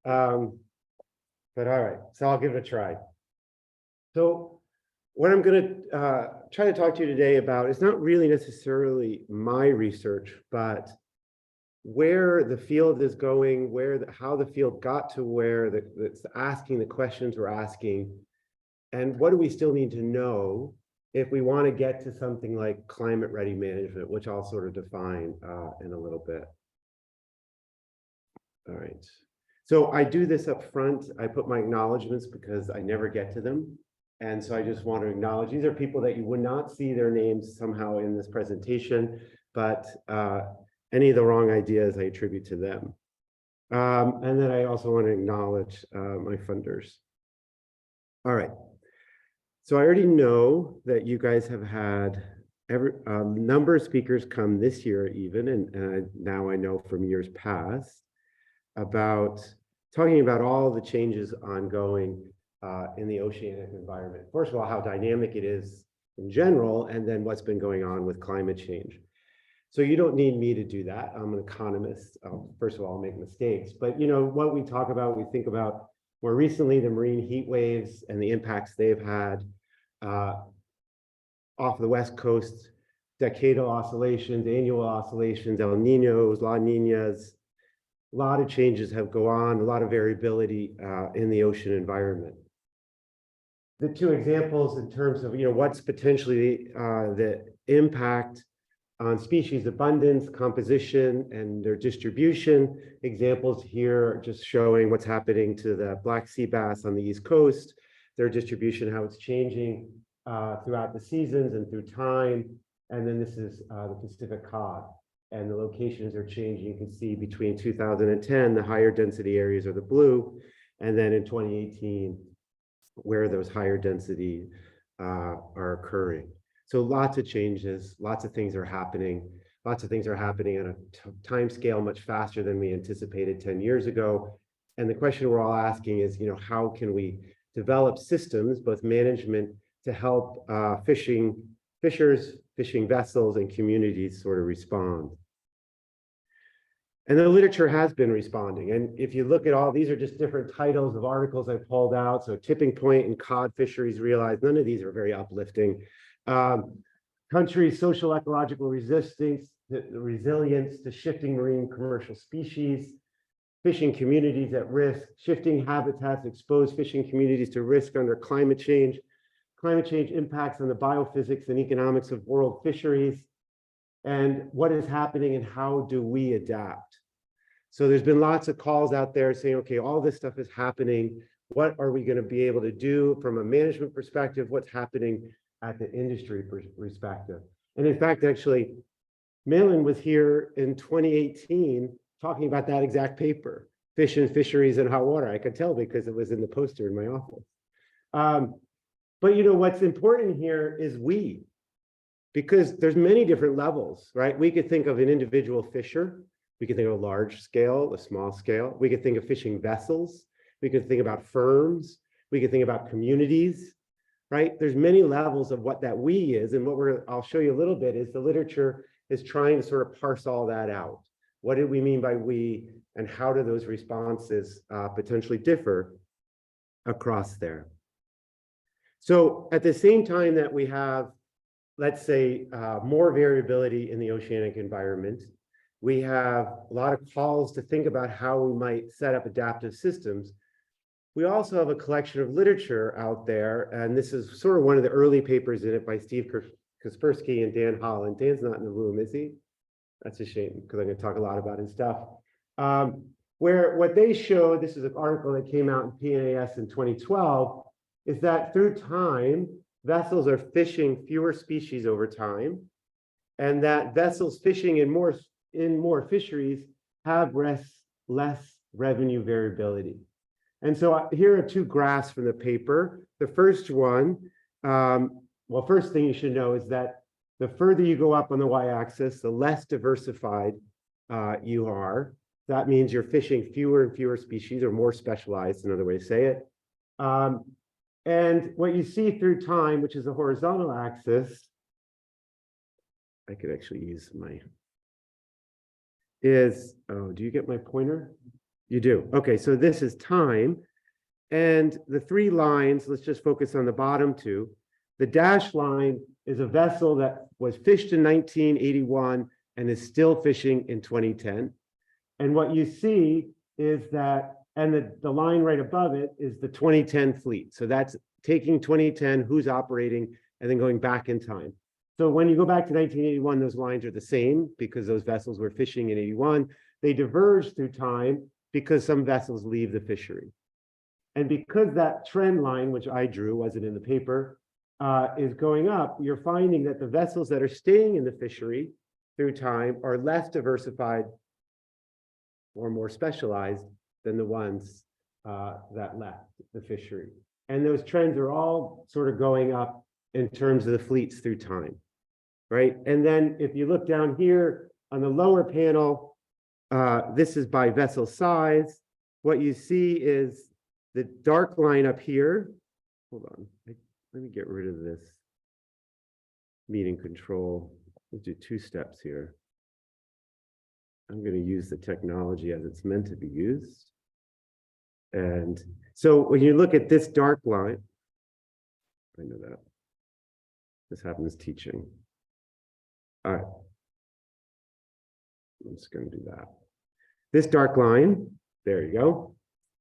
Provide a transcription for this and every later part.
But all right, so I'll give it a try. So what I'm going to try to talk to you today about is not really necessarily my research, but where the field is going, how the field got to where it's asking the questions we're asking, and what do we still need to know if we want to get to something like climate ready management, which I'll sort of define in a little bit. All right. So I do this up front. I put my acknowledgements because I never get to them. And so I just want to acknowledge these are people that you would not see their names somehow in this presentation, but any of the wrong ideas I attribute to them. And then I also want to acknowledge my funders. All right. So I already know that you guys have had a number of speakers come this year even, and now I know from years past, about talking about all the changes ongoing in the oceanic environment. First of all, how dynamic it is in general, and then what's been going on with climate change. So you don't need me to do that. I'm an economist. First of all, I'll make mistakes, but you know what we talk about, we think about more recently the marine heat waves and the impacts they've had off the West Coast, decadal oscillations, annual oscillations, El Niños, La Niñas. A lot of changes have gone on, a lot of variability in the ocean environment. The two examples in terms of what's potentially the impact on species abundance, composition, and their distribution. Examples here just showing what's happening to the black sea bass on the East Coast, their distribution, how it's changing throughout the seasons and through time. And then this is the Pacific cod. And the locations are changing. You can see between 2010, the higher density areas are the blue, and then in 2018, where those higher density are occurring. So lots of changes, lots of things are happening. Lots of things are happening on a time scale much faster than we anticipated 10 years ago. And the question we're all asking is, how can we develop systems, both management, to help fishers, fishing vessels, and communities sort of respond. And the literature has been responding. And if you look at all, these are just different titles of articles I pulled out. So tipping point in cod fisheries realized, none of these are very uplifting. Countries' social ecological resilience to shifting marine commercial species, fishing communities at risk, shifting habitats expose fishing communities to risk under climate change impacts on the biophysics and economics of world fisheries, and what is happening and how do we adapt. So there's been lots of calls out there saying, okay, all this stuff is happening. What are we going to be able to do from a management perspective? What's happening at the industry perspective? And in fact, actually, Malin was here in 2018 talking about that exact paper, Fish and Fisheries in Hot Water. I could tell because it was in the poster in my office. But what's important here is because there's many different levels, right? We could think of an individual fisher. We could think of a large scale, a small scale. We could think of fishing vessels. We could think about firms. We could think about communities, right? There's many levels of what that we is. And I'll show you a little bit is the literature is trying to sort of parse all that out. What do we mean by we, and how do those responses potentially differ across there? So at the same time that we have, let's say, more variability in the oceanic environment, we have a lot of calls to think about how we might set up adaptive systems. We also have a collection of literature out there, and this is sort of one of the early papers in it by Steve Kaspersky and Dan Holland. Dan's not in the room, is he? That's a shame, because I'm going to talk a lot about his stuff. Where what they showed, this is an article that came out in PNAS in 2012, is that through time, vessels are fishing fewer species over time, and that vessels fishing in more fisheries have less revenue variability. And so here are two graphs from the paper. The first one, well, first thing you should know is that the further you go up on the y-axis, the less diversified you are. That means you're fishing fewer and fewer species, or more specialized, another way to say it. And what you see through time, which is a horizontal axis, I could actually use my, oh, do you get my pointer? You do. Okay, so this is time. And the three lines, let's just focus on the bottom two. The dashed line is a vessel that was fished in 1981 and is still fishing in 2010. And what you see is that, and the line right above it is the 2010 fleet. So that's taking 2010, who's operating, and then going back in time. So when you go back to 1981, those lines are the same because those vessels were fishing in 81. They diverge through time because some vessels leave the fishery. And because that trend line, which I drew, wasn't in the paper, is going up, you're finding that the vessels that are staying in the fishery through time are less diversified or more specialized than the ones that left the fishery. And those trends are all sort of going up in terms of the fleets through time, right? And then if you look down here on the lower panel, this is by vessel size. What you see is the dark line up here. Hold on, let me get rid of this meeting control. Let's do two steps here. I'm going to use the technology as it's meant to be used. And so when you look at this dark line, I know that this happens teaching. All right. I'm just going to do that. This dark line, there you go.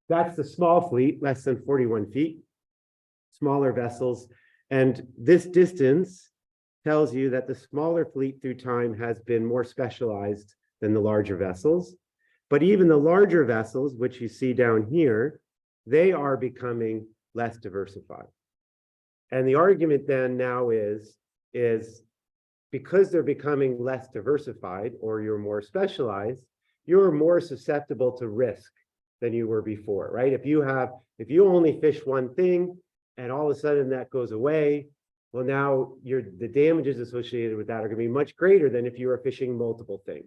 That's the small fleet, less than 41 feet, smaller vessels. And this distance tells you that the smaller fleet through time has been more specialized than the larger vessels. But even the larger vessels, which you see down here, they are becoming less diversified. And the argument then now is because they're becoming less diversified or you're more specialized, you're more susceptible to risk than you were before, right? If you only fish one thing and all of a sudden that goes away, well, now the damages associated with that are going to be much greater than if you were fishing multiple things.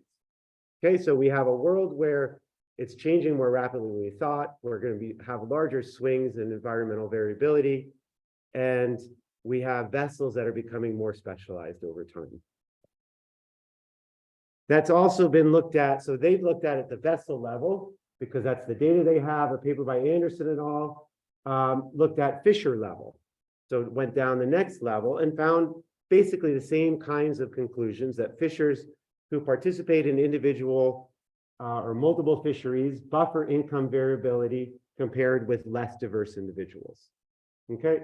Okay, so we have a world where it's changing more rapidly than we thought. We're going to have larger swings in environmental variability, and we have vessels that are becoming more specialized over time. That's also been looked at. So they've looked at the vessel level because that's the data they have. A paper by Anderson et al. Looked at fisher level. So it went down the next level and found basically the same kinds of conclusions that fishers who participate in individual or multiple fisheries buffer income variability compared with less diverse individuals. Okay.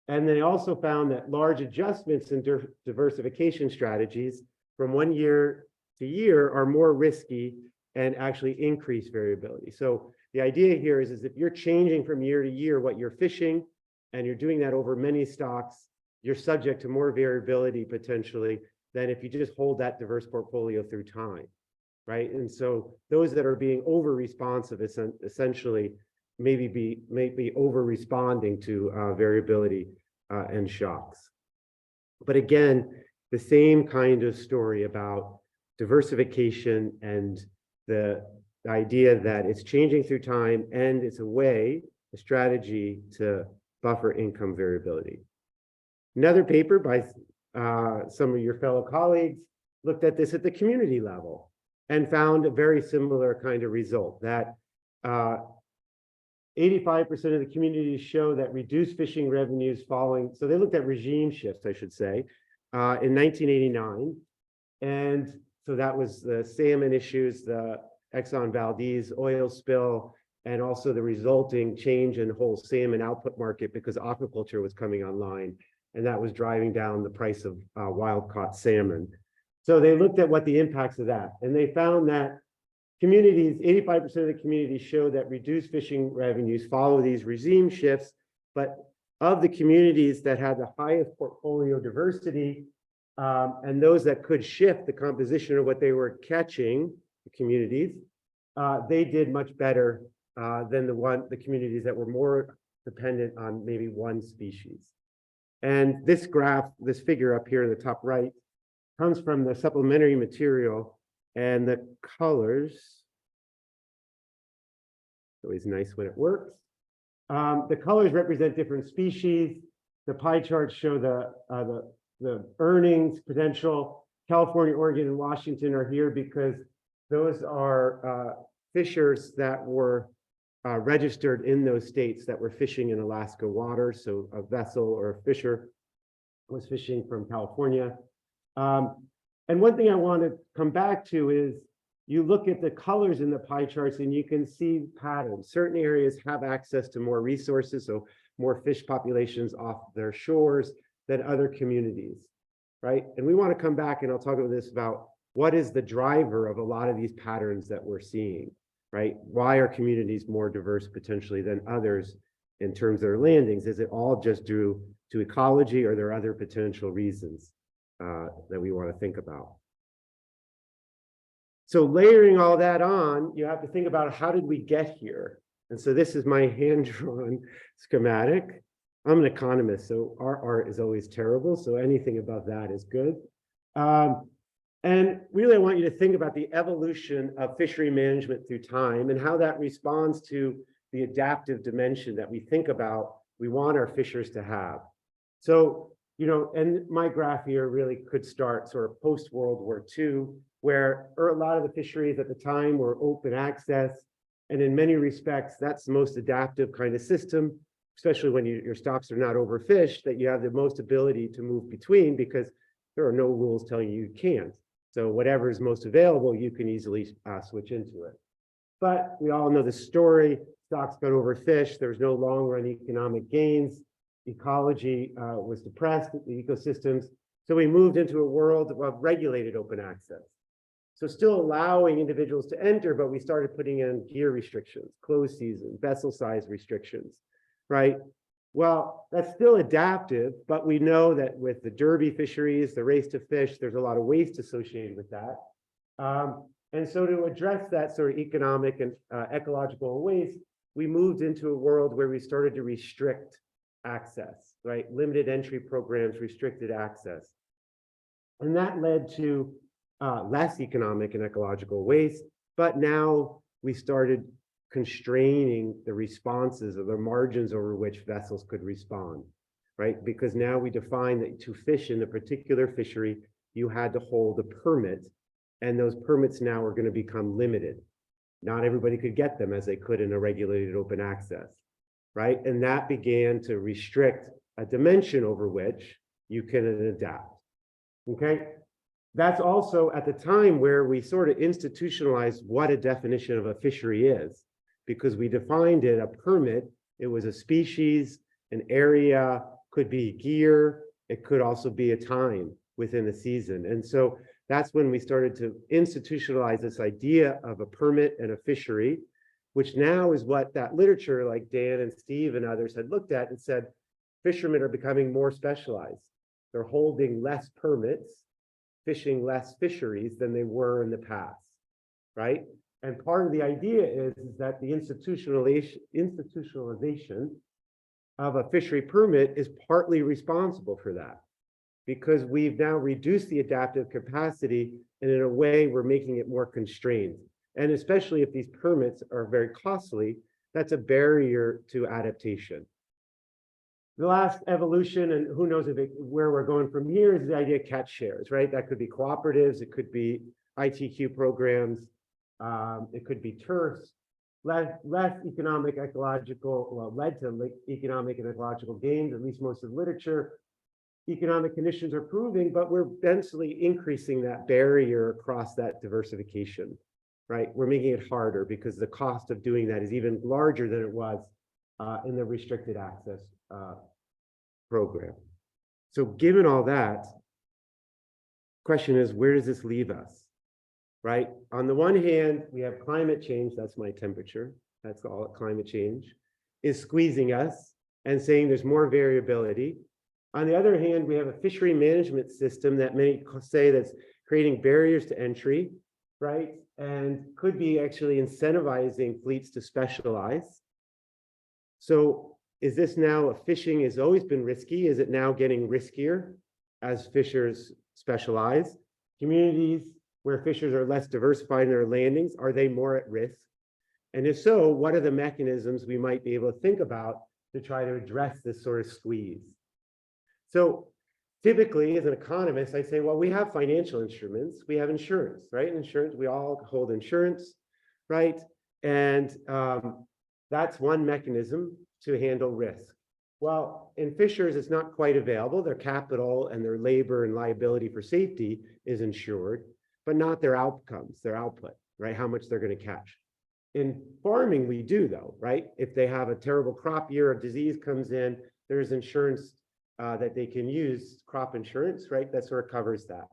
And they also found that large adjustments in diversification strategies from 1 year to year are more risky and actually increase variability. So the idea here is if you're changing from year to year what you're fishing, and you're doing that over many stocks, you're subject to more variability potentially than if you just hold that diverse portfolio through time, right? And so those that are being over responsive essentially may be over responding to variability and shocks. But again, the same kind of story about diversification and the idea that it's changing through time and it's a strategy to buffer income variability. Another paper by some of your fellow colleagues looked at this at the community level and found a very similar kind of result that 85% of the communities show that reduced fishing revenues following, so they looked at regime shifts, I should say, in 1989. And so that was the salmon issues, the Exxon Valdez oil spill, and also the resulting change in whole salmon output market because aquaculture was coming online, and that was driving down the price of wild-caught salmon. So they looked at what the impacts of that, and they found that communities, 85% of the communities show that reduced fishing revenues follow these regime shifts, but of the communities that had the highest portfolio diversity and those that could shift the composition of what they were catching, the communities, they did much better than the communities that were more dependent on maybe one species. And this graph, this figure up here in the top right, comes from the supplementary material, and the colors, it's always nice when it works. The colors represent different species. The pie charts show the earnings potential. California, Oregon, and Washington are here because those are fishers that were registered in those states that were fishing in Alaska waters. So a vessel or a fisher was fishing from California. And one thing I want to come back to is you look at the colors in the pie charts and you can see patterns. Certain areas have access to more resources, so more fish populations off their shores than other communities, right? And we want to come back and I'll talk about this about what is the driver of a lot of these patterns that we're seeing, right? Why are communities more diverse potentially than others in terms of their landings? Is it all just due to ecology, or are there other potential reasons that we want to think about? So layering all that on, you have to think about how did we get here? And so this is my hand-drawn schematic. I'm an economist, so our art is always terrible, so anything above that is good. And really, I want you to think about the evolution of fishery management through time and how that responds to the adaptive dimension that we think about, we want our fishers to have. So, you know, and my graph here really could start sort of post-World War II, where a lot of the fisheries at the time were open access. And in many respects, that's the most adaptive kind of system, especially when your stocks are not overfished, that you have the most ability to move between because there are no rules telling you can't. So whatever is most available, you can easily switch into it. But we all know the story. Stocks got overfished. There was no long-run economic gains. Ecology was depressed, the ecosystems. So we moved into a world of regulated open access. So still allowing individuals to enter, but we started putting in gear restrictions, closed season, vessel size restrictions, right? Well, that's still adaptive, but we know that with the derby fisheries, the race to fish, there's a lot of waste associated with that. And so to address that sort of economic and ecological waste, we moved into a world where we started to restrict access, right? Limited entry programs, restricted access. And that led to less economic and ecological waste, but now we started constraining the responses or the margins over which vessels could respond, right? Because now we define that to fish in a particular fishery, you had to hold a permit, and those permits now are going to become limited. Not everybody could get them as they could in a regulated open access, right? And that began to restrict a dimension over which you can adapt, okay? That's also at the time where we sort of institutionalized what a definition of a fishery is, because we defined it, a permit, it was a species, an area, could be gear, it could also be a time within a season. And so that's when we started to institutionalize this idea of a permit and a fishery, which now is what that literature like Dan and Steve and others had looked at and said, fishermen are becoming more specialized. They're holding less permits, fishing less fisheries than they were in the past, right? And part of the idea is that the institutionalization of a fishery permit is partly responsible for that, because we've now reduced the adaptive capacity, and in a way, we're making it more constrained. And especially if these permits are very costly, that's a barrier to adaptation. The last evolution, and who knows where we're going from here, is the idea of catch shares, right? That could be cooperatives, it could be ITQ programs, it could be turfs. Less economic, ecological, well, led to economic and ecological gains, at least most of the literature. Economic conditions are proving, but we're densely increasing that barrier across that diversification, right? We're making it harder because the cost of doing that is even larger than it was in the restricted access program. So given all that, question is, where does this leave us, right? On the one hand, we have climate change, that's my temperature, that's all climate change, is squeezing us and saying there's more variability. On the other hand, we have a fishery management system that many say that's creating barriers to entry, right? And could be actually incentivizing fleets to specialize. So is this now, fishing has always been risky? Is it now getting riskier as fishers specialize? Communities where fishers are less diversified in their landings, are they more at risk? And if so, what are the mechanisms we might be able to think about to try to address this sort of squeeze? So typically, as an economist, I say, well, we have financial instruments, we have insurance, right? Insurance, we all hold insurance, right? And that's one mechanism to handle risk. Well, in fishers, it's not quite available. Their capital and their labor and liability for safety is insured, but not their outcomes, their output, right? How much they're going to catch. In farming, we do though, right? If they have a terrible crop year, a disease comes in, there's insurance that they can use, crop insurance, right? That sort of covers that.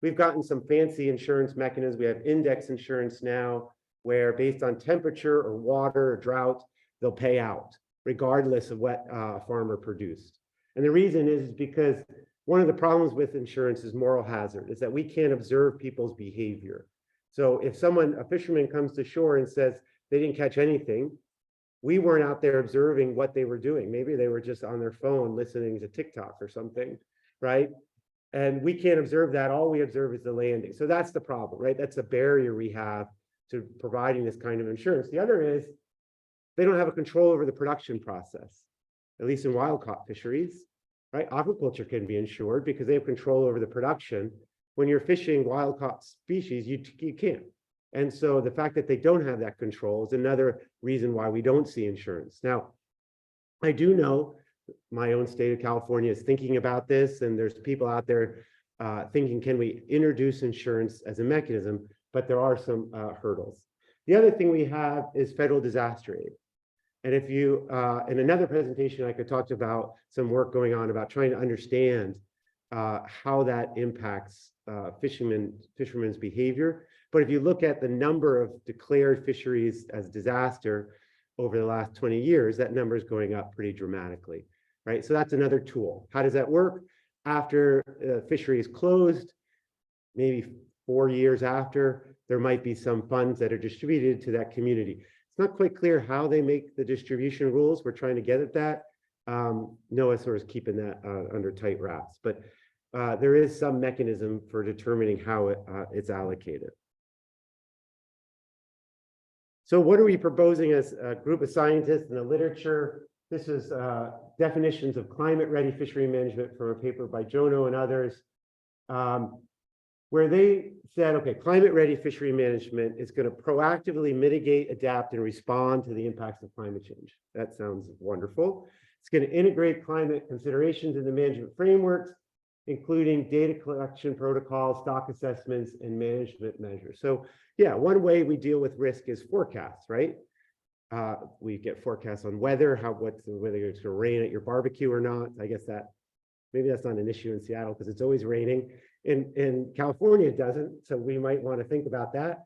We've gotten some fancy insurance mechanisms. We have index insurance now, where based on temperature or water or drought, they'll pay out, regardless of what a farmer produced. And the reason is because one of the problems with insurance is moral hazard, is that we can't observe people's behavior. So if a fisherman comes to shore and says they didn't catch anything, we weren't out there observing what they were doing. Maybe they were just on their phone listening to TikTok or something, right? And we can't observe that. All we observe is the landing. So that's the problem, right? That's a barrier we have to providing this kind of insurance. The other is they don't have a control over the production process, at least in wild caught fisheries, right? Aquaculture can be insured because they have control over the production. When you're fishing wild caught species, you can't. And so the fact that they don't have that control is another reason why we don't see insurance. Now, I do know my own state of California is thinking about this, and there's people out there thinking, can we introduce insurance as a mechanism? But there are some hurdles. The other thing we have is federal disaster aid. And if you, in another presentation, I could talk about some work going on about trying to understand how that impacts fishermen's behavior. But if you look at the number of declared fisheries as disaster over the last 20 years, that number is going up pretty dramatically, right? So that's another tool. How does that work? After fishery is closed, maybe 4 years after, there might be some funds that are distributed to that community. It's not quite clear how they make the distribution rules. We're trying to get at that. NOAA sort of keeping that under tight wraps, but there is some mechanism for determining how it's allocated. So what are we proposing as a group of scientists in the literature? This is definitions of climate-ready fishery management from a paper by Jono and others, where they said, okay, climate-ready fishery management is going to proactively mitigate, adapt, and respond to the impacts of climate change. That sounds wonderful. It's going to integrate climate considerations into management frameworks, including data collection protocols, stock assessments, and management measures. So yeah, one way we deal with risk is forecasts, right? We get forecasts on weather, whether it's going to rain at your barbecue or not. I guess maybe that's not an issue in Seattle because it's always raining. In California, it doesn't, so we might want to think about that.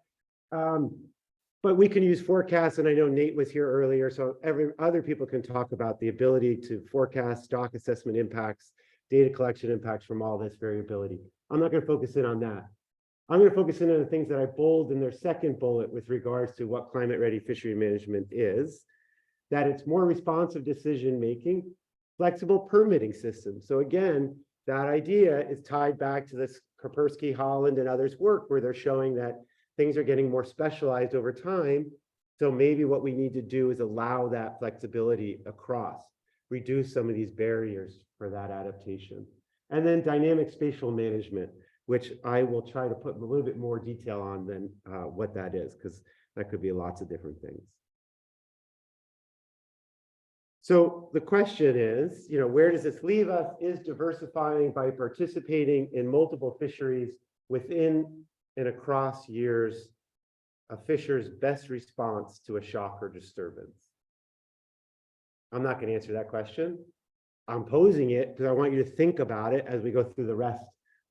But we can use forecasts, and I know Nate was here earlier, so other people can talk about the ability to forecast stock assessment impacts, data collection impacts from all this variability. I'm not going to focus in on that. I'm going to focus in on the things that I bold in their second bullet with regards to what climate-ready fishery management is, that it's more responsive decision-making, flexible permitting systems. So again, that idea is tied back to this Kaspersky, Holland, and others' work where they're showing that things are getting more specialized over time. So maybe what we need to do is allow that flexibility across, reduce some of these barriers for that adaptation. And then dynamic spatial management, which I will try to put a little bit more detail on than what that is, because that could be lots of different things. So the question is, where does this leave us? Is diversifying by participating in multiple fisheries within and across years a fisher's best response to a shock or disturbance? I'm not going to answer that question. I'm posing it because I want you to think about it as we go through the rest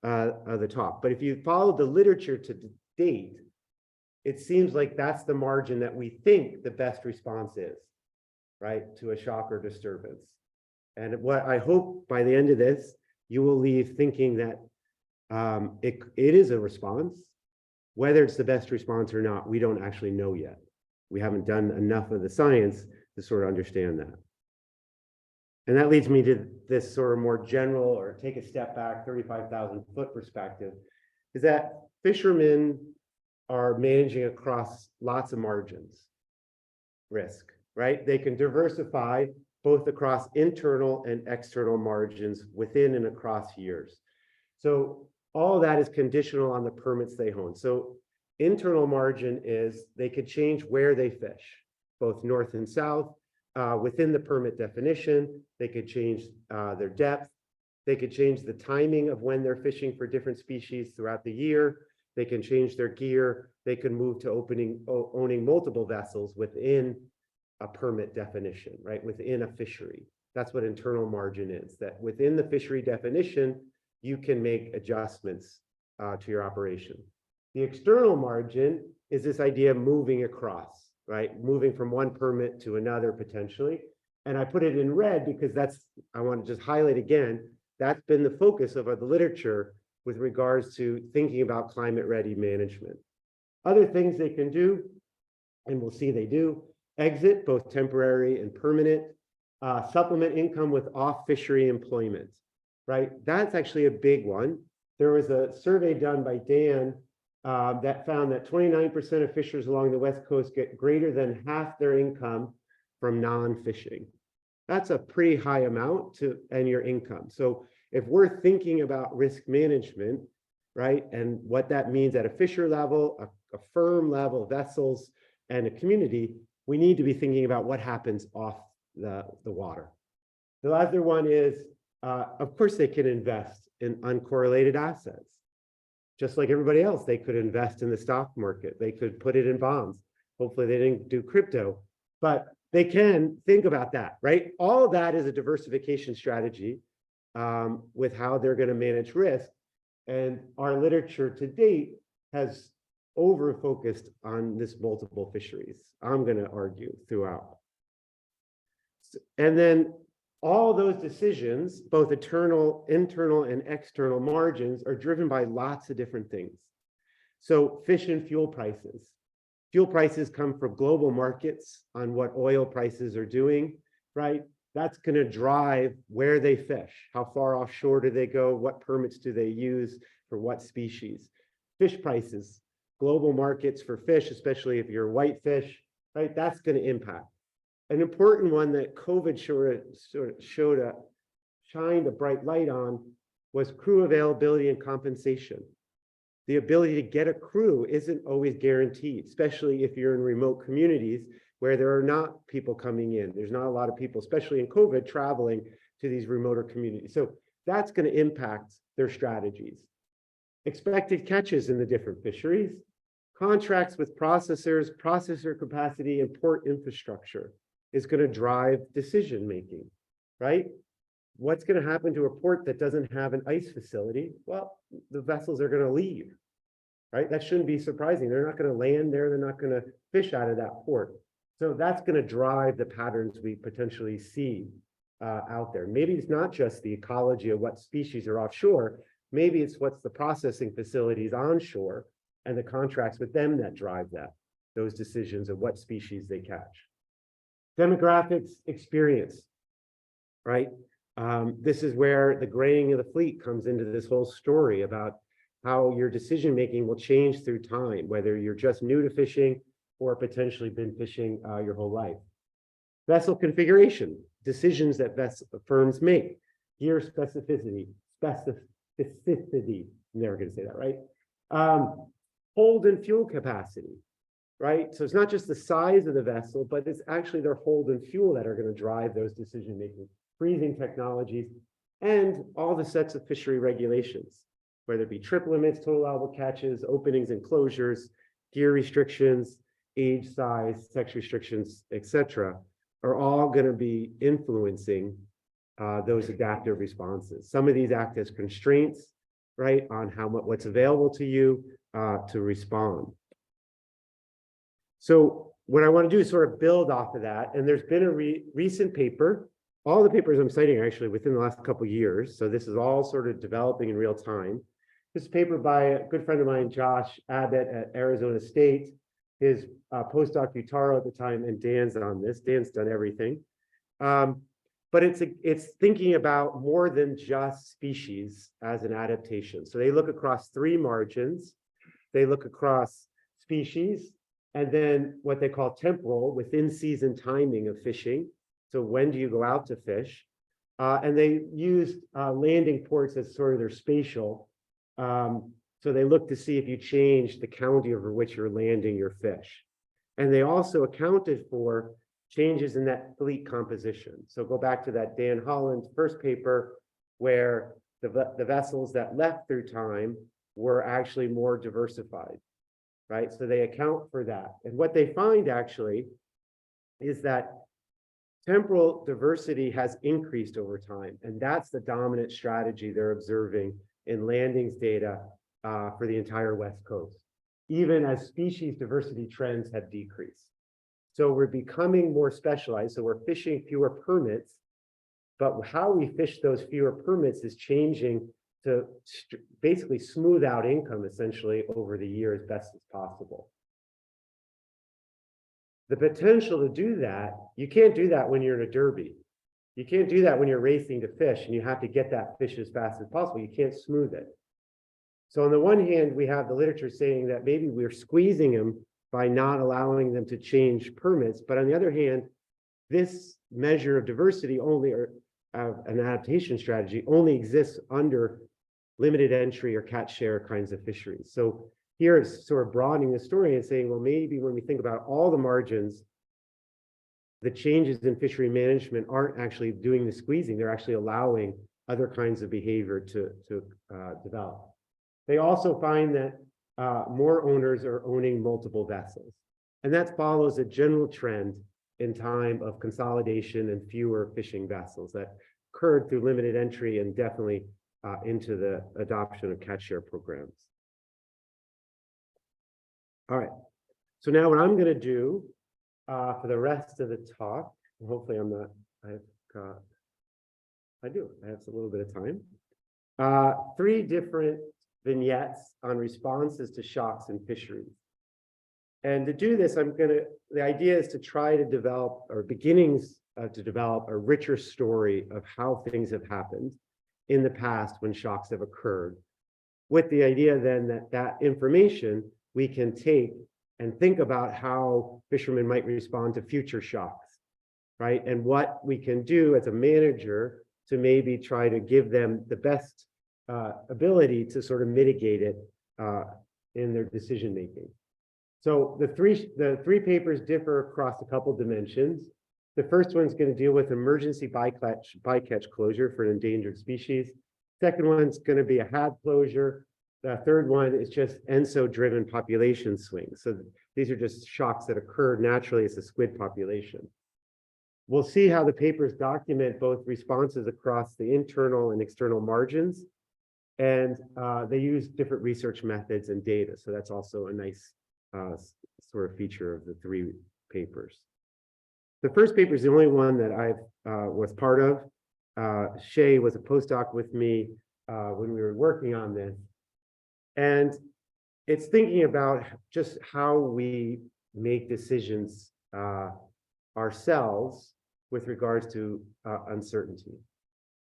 of the talk. But if you follow the literature to date, it seems like that's the margin that we think the best response is, right, to a shock or disturbance. And what I hope by the end of this, you will leave thinking that it is a response. Whether it's the best response or not, we don't actually know yet. We haven't done enough of the science to sort of understand that. And that leads me to this sort of more general, or take a step back, 35,000 foot perspective, is that fishermen are managing across lots of margins, risk, right? They can diversify both across internal and external margins within and across years. So all of that is conditional on the permits they own. So Internal margin is they could change where they fish, both north and south, within the permit definition. They could change their depth. They could change the timing of when they're fishing for different species throughout the year. They can change their gear. They can move to owning multiple vessels within a permit definition, right? Within a fishery. That's what internal margin is, that within the fishery definition, you can make adjustments to your operation. The external margin is this idea of moving across, right? Moving from one permit to another potentially. And I put it in red because I want to just highlight again, that's been the focus of the literature with regards to thinking about climate ready management. Other things they can do, and we'll see they do, exit, both temporary and permanent, supplement income with off-fishery employment, right? That's actually a big one. There was a survey done by Dan that found that 29% of fishers along the West Coast get greater than half their income from non-fishing. That's a pretty high amount to end your income. So if we're thinking about risk management, right, and what that means at a fisher level, a firm level, vessels, and a community, we need to be thinking about what happens off the water. The other one is, of course, they can invest in uncorrelated assets. Just like everybody else, they could invest in the stock market. They could put it in bonds. Hopefully they didn't do crypto, but they can think about that, right? All of that is a diversification strategy with how they're going to manage risk. And our literature to date has over-focused on this multiple fisheries, I'm going to argue, throughout. And then all those decisions, both internal and external margins, are driven by lots of different things. So fish and fuel prices. Fuel prices come from global markets on what oil prices are doing, right? That's going to drive where they fish. How far offshore do they go? What permits do they use for what species? Fish prices, global markets for fish, especially if you're white fish, right? That's going to impact. An important one that COVID shined a bright light on was crew availability and compensation. The ability to get a crew isn't always guaranteed, especially if you're in remote communities where there are not people coming in. There's not a lot of people, especially in COVID, traveling to these remoter communities. So that's going to impact their strategies. Expected catches in the different fisheries, contracts with processors, processor capacity, and port infrastructure is going to drive decision making, right? What's going to happen to a port that doesn't have an ice facility? Well, the vessels are going to leave, right? That shouldn't be surprising. They're not going to land there. They're not going to fish out of that port. So that's going to drive the patterns we potentially see out there. Maybe it's not just the ecology of what species are offshore. Maybe it's what's the processing facilities onshore and the contracts with them that drive those decisions of what species they catch. Demographics, experience, right? This is where the graying of the fleet comes into this whole story about how your decision-making will change through time, whether you're just new to fishing or potentially been fishing your whole life. Vessel configuration, decisions that firms make, gear specificity, I'm never going to say that, right? Hold and fuel capacity, right? So it's not just the size of the vessel, but it's actually their hold and fuel that are going to drive those decision-making, freezing technologies, and all the sets of fishery regulations, whether it be trip limits, total allowable catches, openings and closures, gear restrictions, age, size, sex restrictions, etc., are all going to be influencing those adaptive responses. Some of these act as constraints, right, on what's available to you to respond. So what I want to do is sort of build off of that. And there's been a recent paper. All the papers I'm citing are actually within the last couple of years. So this is all sort of developing in real time. This paper by a good friend of mine, Josh Abbott at Arizona State, his postdoc Utaro at the time, and Dan's on this. Dan's done everything. But it's thinking about more than just species as an adaptation. So they look across three margins. They look across species, and then what they call temporal, within season timing of fishing. So when do you go out to fish? And they used landing ports as sort of their spatial So they look to see if you change the county over which you're landing your fish. And they also accounted for changes in that fleet composition. So go back to that Dan Holland's first paper, where the vessels that left through time were actually more diversified, right? So they account for that. And what they find actually is that temporal diversity has increased over time. And that's the dominant strategy they're observing in landings data for the entire West Coast, even as species diversity trends have decreased. So we're becoming more specialized. So we're fishing fewer permits, but how we fish those fewer permits is changing to basically smooth out income essentially over the year as best as possible. The potential to do that, you can't do that when you're in a derby. You can't do that when you're racing to fish and you have to get that fish as fast as possible. You can't smooth it. So on the one hand, we have the literature saying that maybe we're squeezing them by not allowing them to change permits. But on the other hand, this measure of diversity only, or an adaptation strategy, only exists under limited entry or catch share kinds of fisheries. So here it's sort of broadening the story and saying, well, maybe when we think about all the margins, the changes in fishery management aren't actually doing the squeezing, they're actually allowing other kinds of behavior to develop. They also find that more owners are owning multiple vessels. And that follows a general trend in time of consolidation and fewer fishing vessels that occurred through limited entry and definitely into the adoption of catch share programs. All right, so now what I'm going to do for the rest of the talk, hopefully I'm not, I have a little bit of time. 3 different vignettes on responses to shocks in fisheries. And to do this, the idea is to try to develop, or beginnings to develop, a richer story of how things have happened in the past when shocks have occurred, with the idea then that information we can take and think about how fishermen might respond to future shocks, right? And what we can do as a manager to maybe try to give them the best ability to sort of mitigate it in their decision making. So the three papers differ across a couple dimensions. The first one's going to deal with emergency bycatch closure for an endangered species. Second one's going to be a HAB closure. The third one is just ENSO-driven population swings. So these are just shocks that occurred naturally as a squid population. We'll see how the papers document both responses across the internal and external margins. And they use different research methods and data. So that's also a nice sort of feature of the 3 papers. The first paper is the only one that I was part of. Shay was a postdoc with me when we were working on this. And it's thinking about just how we make decisions ourselves with regards to uncertainty.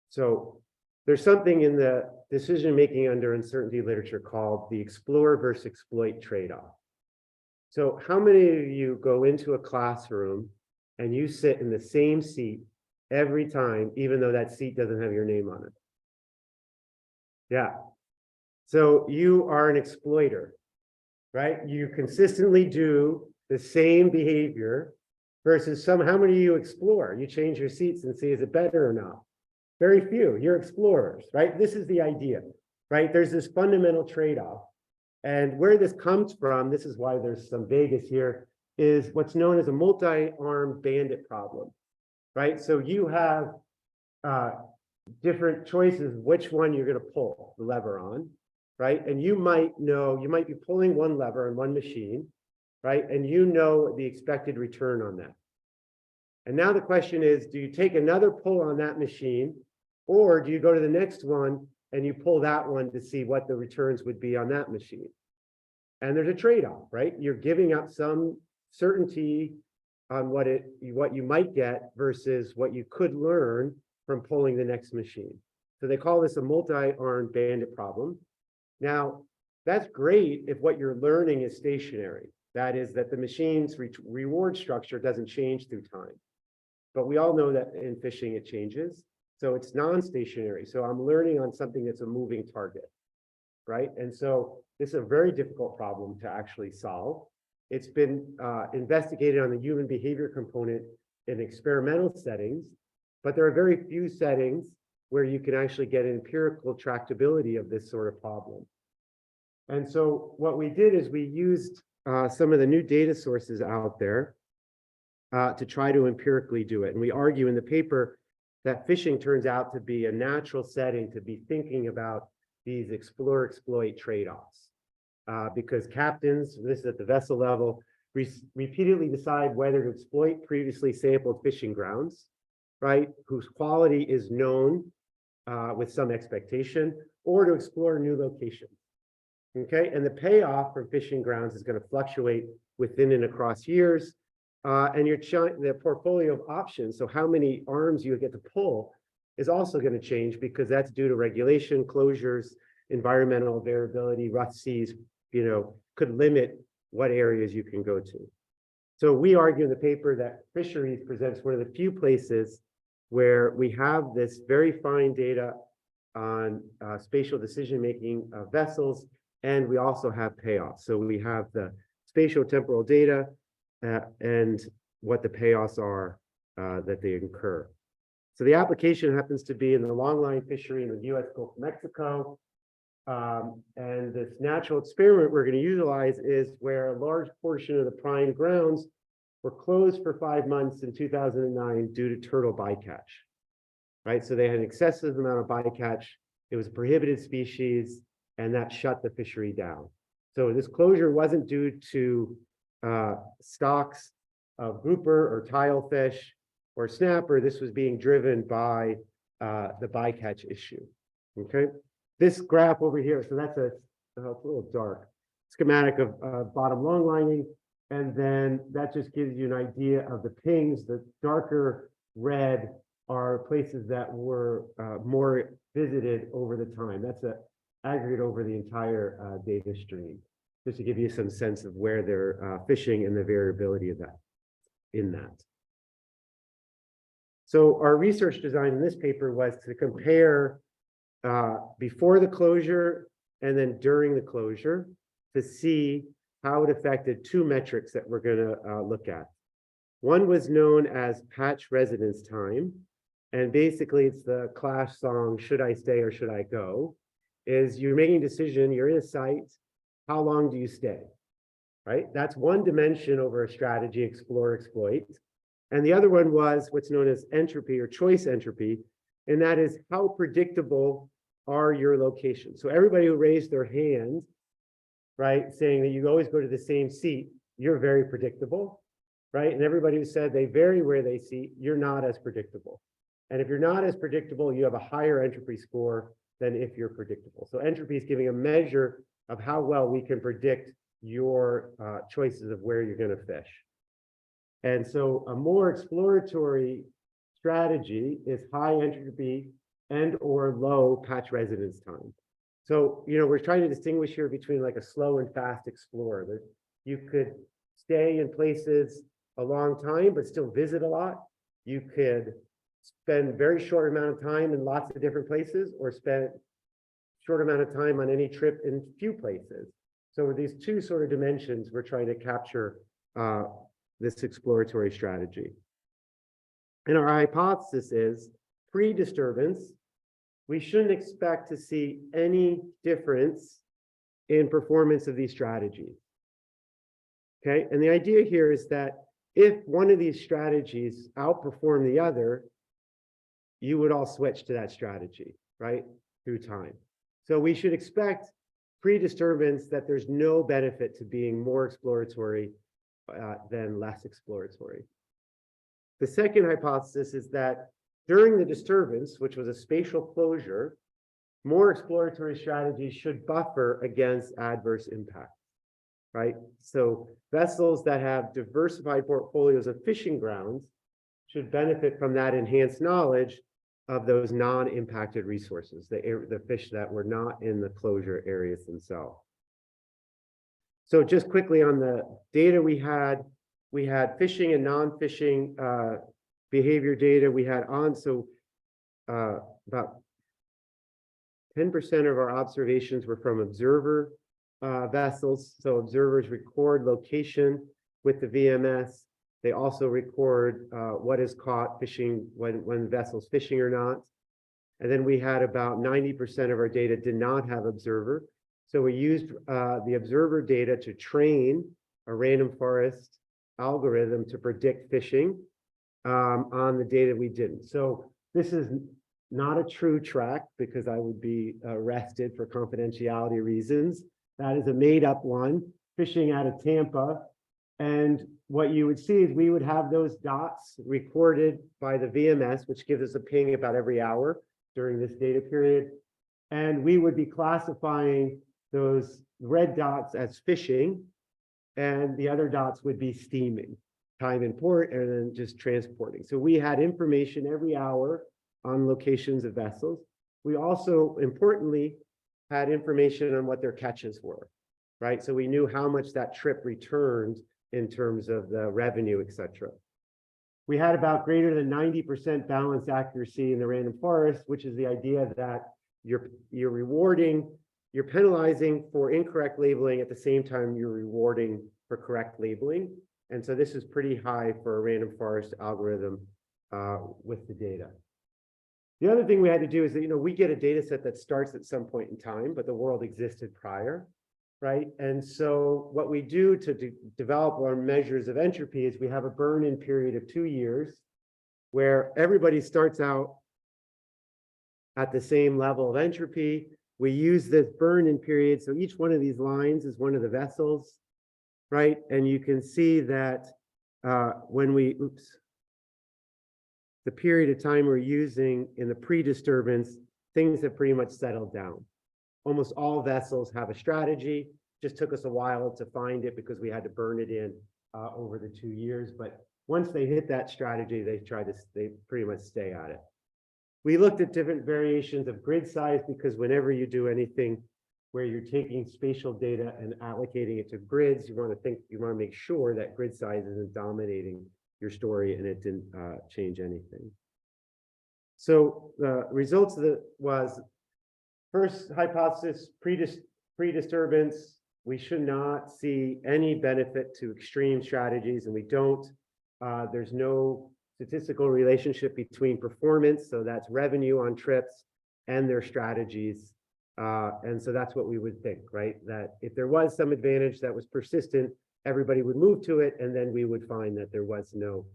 So there's something in the decision-making under uncertainty literature called the explore versus exploit trade-off. So how many of you go into a classroom and you sit in the same seat every time, even though that seat doesn't have your name on it? Yeah. So you are an exploiter, right? You consistently do the same behavior versus how many of you explore? You change your seats and see, is it better or not? Very few. You're explorers, right? This is the idea, right? There's this fundamental trade-off. And where this comes from, this is why there's some Vegas here, is what's known as a multi-armed bandit problem, right? So you have different choices, which one you're going to pull the lever on, right? And you might be pulling one lever on one machine, right? And you know the expected return on that. And now the question is, do you take another pull on that machine, or do you go to the next one and you pull that one to see what the returns would be on that machine? And there's a trade-off, right? You're giving up some certainty on what you might get versus what you could learn from pulling the next machine. So they call this a multi-armed bandit problem. Now, that's great if what you're learning is stationary. That is, that the machine's reward structure doesn't change through time. But we all know that in fishing it changes. So it's non-stationary. So I'm learning on something that's a moving target. right? And so this is a very difficult problem to actually solve. It's been investigated on the human behavior component in experimental settings, but there are very few settings where you can actually get an empirical tractability of this sort of problem. And so what we did is we used some of the new data sources out there to try to empirically do it. And we argue in the paper that fishing turns out to be a natural setting to be thinking about these explore-exploit trade-offs. Because captains, this is at the vessel level, repeatedly decide whether to exploit previously sampled fishing grounds, right, whose quality is known with some expectation, or to explore new locations. Okay, and the payoff from fishing grounds is going to fluctuate within and across years. And the portfolio of options, so how many arms you get to pull, is also going to change because that's due to regulation, closures, environmental variability, rough seas, could limit what areas you can go to. So we argue in the paper that fisheries presents one of the few places where we have this very fine data on spatial decision-making of vessels, and we also have payoffs. So we have the spatial temporal data and what the payoffs are that they incur. So the application happens to be in the longline fishery in the US Gulf of Mexico. And this natural experiment we're going to utilize is where a large portion of the prime grounds were closed for 5 months in 2009 due to turtle bycatch, right? So they had an excessive amount of bycatch. It was a prohibited species, and that shut the fishery down. So this closure wasn't due to stocks of grouper or tilefish or snapper. This was being driven by the bycatch issue, okay? This graph over here, so that's it's a little dark, schematic of bottom long lining, and then that just gives you an idea of the pings. The darker red are places that were more visited over the time. That's an aggregate over the entire data stream, just to give you some sense of where they're fishing and the variability of that in that. So our research design in this paper was to compare before the closure and then during the closure to see how it affected two metrics that we're going to look at. One was known as patch residence time, and basically it's the Clash song, "Should I Stay or Should I Go?" Is you're making a decision, you're in a site, how long do you stay, right? That's one dimension over a strategy, explore, exploit. And the other one was what's known as entropy or choice entropy, and that is how predictable are your locations. So everybody who raised their hand, right, saying that you always go to the same seat, you're very predictable, right? And everybody who said they vary where they seat, you're not as predictable. And if you're not as predictable, you have a higher entropy score than if you're predictable. So entropy is giving a measure of how well we can predict your choices of where you're going to fish. And so a more exploratory strategy is high entropy and or low patch residence time. So, we're trying to distinguish here between like a slow and fast explorer. You could stay in places a long time, but still visit a lot. You could spend very short amount of time in lots of different places, or spend short amount of time on any trip in few places. So with these two sort of dimensions, we're trying to capture this exploratory strategy. And our hypothesis is pre-disturbance, we shouldn't expect to see any difference in performance of these strategies. Okay, and the idea here is that if one of these strategies outperform the other, you would all switch to that strategy, right, through time. So we should expect pre-disturbance that there's no benefit to being more exploratory than less exploratory. The second hypothesis is that during the disturbance, which was a spatial closure, more exploratory strategies should buffer against adverse impacts, right? So vessels that have diversified portfolios of fishing grounds should benefit from that enhanced knowledge of those non-impacted resources, the fish that were not in the closure areas themselves. So just quickly on the data we had fishing and non-fishing behavior data. We had about 10% of our observations were from observer vessels. So observers record location with the VMS. They also record what is caught fishing, when the vessel's fishing or not. And then we had about 90% of our data did not have observer. So we used the observer data to train a random forest algorithm to predict fishing on the data we didn't. So this is not a true track because I would be arrested for confidentiality reasons. That is a made-up one, fishing out of Tampa. And what you would see is we would have those dots recorded by the VMS, which gives us a ping about every hour during this data period. And we would be classifying those red dots as fishing, and the other dots would be steaming, time in port, and then just transporting. So we had information every hour on locations of vessels. We also, importantly, had information on what their catches were, right? So we knew how much that trip returned in terms of the revenue, et cetera. We had about greater than 90% balanced accuracy in the random forest, which is the idea that you're penalizing for incorrect labeling at the same time you're rewarding for correct labeling. And so this is pretty high for a random forest algorithm with the data. The other thing we had to do is that, we get a data set that starts at some point in time, but the world existed prior, right? And so what we do to develop our measures of entropy is we have a burn-in period of 2 years where everybody starts out at the same level of entropy. We use this burn-in period. So each one of these lines is one of the vessels, right? And you can see that the period of time we're using in the pre-disturbance, things have pretty much settled down. Almost all vessels have a strategy. Just took us a while to find it because we had to burn it in over the 2 years. But once they hit that strategy, they pretty much stay at it. We looked at different variations of grid size because whenever you do anything where you're taking spatial data and allocating it to grids, you want to make sure that grid size isn't dominating your story and it didn't change anything. So the results was first hypothesis, pre-disturbance, we should not see any benefit to extreme strategies, and we don't. There's no statistical relationship between performance, so that's revenue on trips, and their strategies. And so that's what we would think, right? That if there was some advantage that was persistent, everybody would move to it, and then we would find that there was no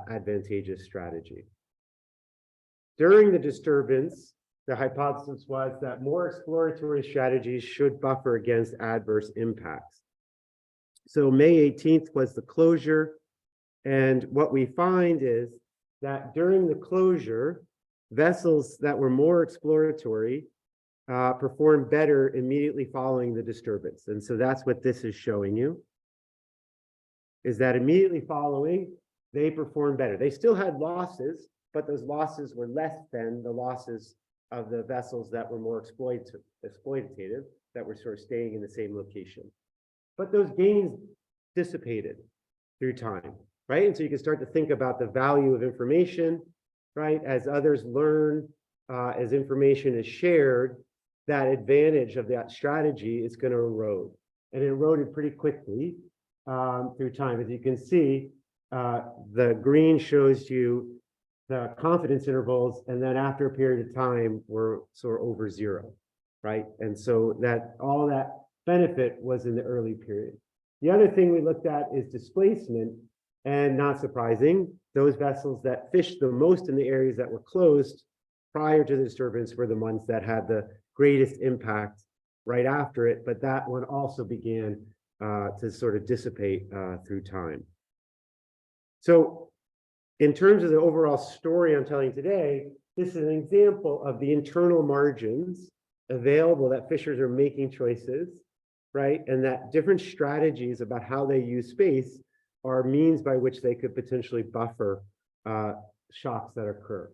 advantageous strategy. During the disturbance, the hypothesis was that more exploratory strategies should buffer against adverse impacts. So May 18th was the closure, and what we find is that during the closure, vessels that were more exploratory performed better immediately following the disturbance. And so that's what this is showing you, is that immediately following, they performed better. They still had losses, but those losses were less than the losses of the vessels that were more exploitative, that were sort of staying in the same location. But those gains dissipated through time, right? And so you can start to think about the value of information, right? As others learn, as information is shared, that advantage of that strategy is going to erode. And it eroded pretty quickly through time. As you can see, the green shows you the confidence intervals, and then after a period of time, we're sort of over zero, right? And so that all that benefit was in the early period. The other thing we looked at is displacement, and not surprising, those vessels that fished the most in the areas that were closed prior to the disturbance were the ones that had the greatest impact right after it, but that one also began to sort of dissipate through time. So in terms of the overall story I'm telling today, this is an example of the internal margins available that fishers are making choices, right? And that different strategies about how they use space are means by which they could potentially buffer shocks that occur.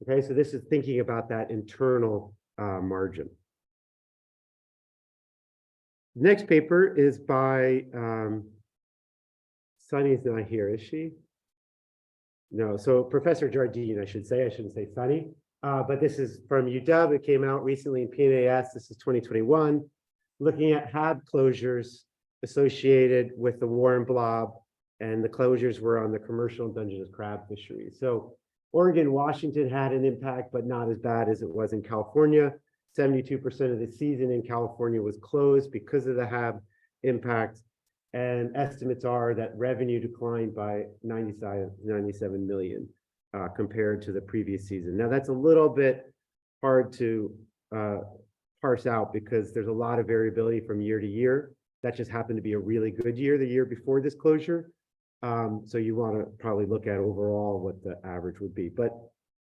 Okay, so this is thinking about that internal margin. Next paper is by, Sunny's not here, is she? No, so Professor Jardine, I should say, I shouldn't say Sunny. but this is from UW. It came out recently in PNAS. This is 2021, looking at HAB closures associated with the Warren Blob, and the closures were on the commercial and Dungeness crab fisheries. So Oregon, Washington had an impact, but not as bad as it was in California. 72% of the season in California was closed because of the HAB impact. And estimates are that revenue declined by 97 million compared to the previous season. Now that's a little bit hard to parse out because there's a lot of variability from year to year. That just happened to be a really good year, the year before this closure. So you want to probably look at overall what the average would be. But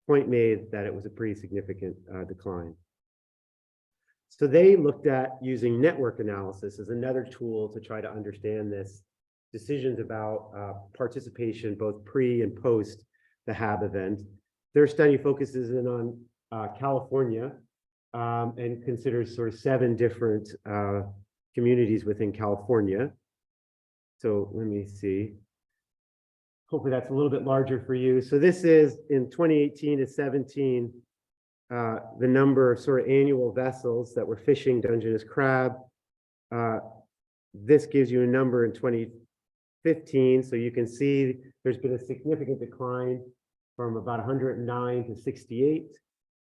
point made that it was a pretty significant decline. So they looked at using network analysis as another tool to try to understand this, decisions about participation, both pre and post the HAB event. Their study focuses in on California and considers sort of 7 different communities within California. So let me see. Hopefully that's a little bit larger for you. So this is in 2018 to 17, the number of sort of annual vessels that were fishing Dungeness crab. This gives you a number in 2015. So you can see there's been a significant decline from about 109 to 68,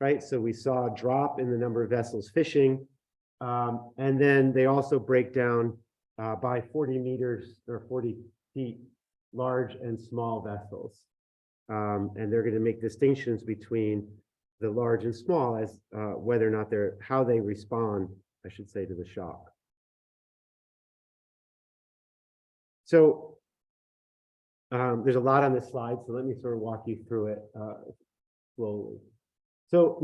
right? So we saw a drop in the number of vessels fishing. And then they also break down by 40 meters or 40 feet, large and small vessels. And they're going to make distinctions between the large and small as whether or not how they respond, I should say, to the shock. So there's a lot on this slide, so let me sort of walk you through it slowly. So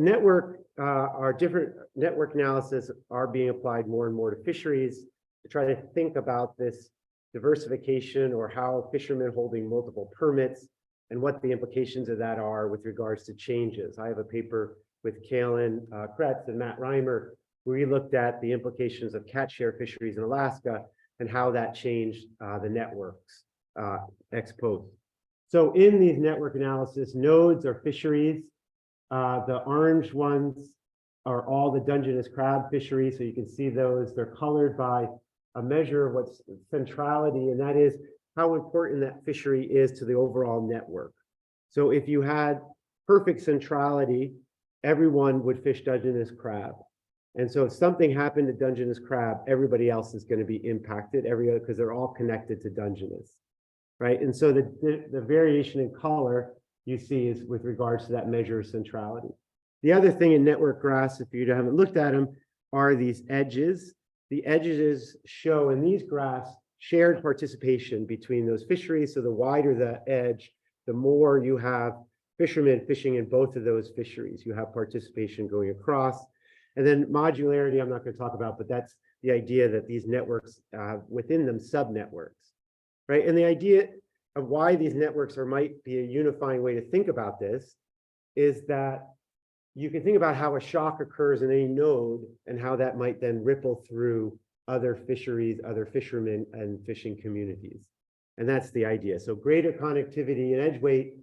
different network analysis are being applied more and more to fisheries to try to think about this diversification or how fishermen holding multiple permits and what the implications of that are with regards to changes. I have a paper with Kalen Kretz and Matt Reimer, where we looked at the implications of catch share fisheries in Alaska and how that changed the networks ex post. So in these network analysis, nodes are fisheries. The orange ones are all the Dungeness crab fisheries. So you can see those, they're colored by a measure of what's centrality, and that is how important that fishery is to the overall network. So if you had perfect centrality, everyone would fish Dungeness crab. And so if something happened to Dungeness crab, everybody else is going to be impacted, because they're all connected to Dungeness, right? And so the variation in color you see is with regards to that measure of centrality. The other thing in network graphs, if you haven't looked at them, are these edges. The edges show in these graphs shared participation between those fisheries. So the wider the edge, the more you have fishermen fishing in both of those fisheries. You have participation going across. And then modularity, I'm not going to talk about, but that's the idea that these networks within them sub-networks, right? And the idea of why these networks might be a unifying way to think about this is that you can think about how a shock occurs in any node and how that might then ripple through other fisheries, other fishermen, and fishing communities. And that's the idea. So greater connectivity and edge weight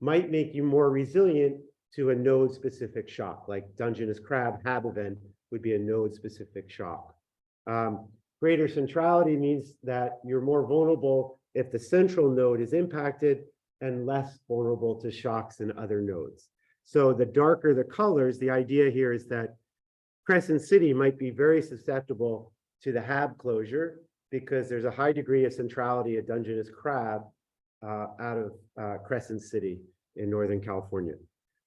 might make you more resilient to a node-specific shock, like Dungeness crab HAB event would be a node-specific shock. Greater centrality means that you're more vulnerable if the central node is impacted and less vulnerable to shocks in other nodes. So the darker the colors, the idea here is that Crescent City might be very susceptible to the HAB closure because there's a high degree of centrality of Dungeness crab out of Crescent City in Northern California.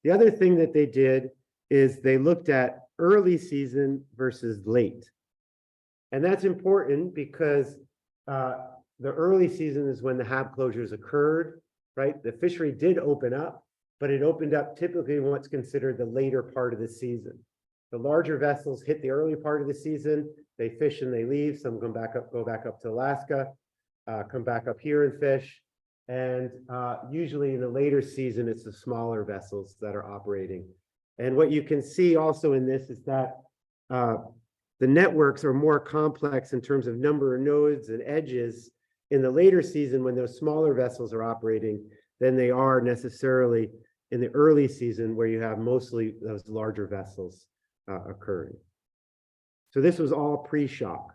The other thing that they did is they looked at early season versus late. And that's important because the early season is when the HAB closures occurred, right? The fishery did open up, but it opened up typically in what's considered the later part of the season. The larger vessels hit the early part of the season, they fish and they leave. Some go back up to Alaska, come back up here and fish. And usually in the later season, it's the smaller vessels that are operating. And what you can see also in this is that the networks are more complex in terms of number of nodes and edges in the later season when those smaller vessels are operating than they are necessarily in the early season where you have mostly those larger vessels occurring. So this was all pre-shock.